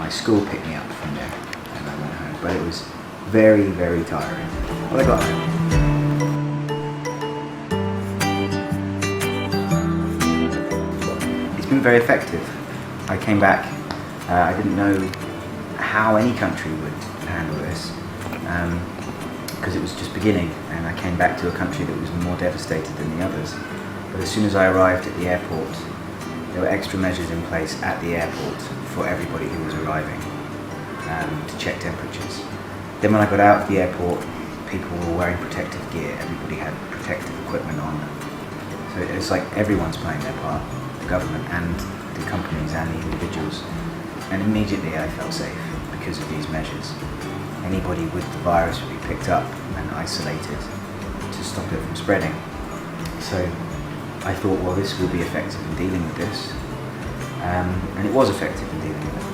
my school picked me up from there and I went home. But it was very, very tiring. Well, I got home. It's been very effective. I came back, I didn't know how any country would handle this because it was just beginning, and I came back to a country that was more devastated than the others. But as soon as I arrived at the airport, there were extra measures in place at the airport for everybody who was arriving to check temperatures. Then when I got out of the airport, people were wearing protective gear, everybody had protective equipment on. So it's like everyone's playing their part, the government and the companies and the individuals. And immediately I felt safe because of these measures. Anybody with the virus would be picked up and isolated to stop it from spreading. So I thought, well, this will be effective in dealing with this. And it was effective in dealing with it.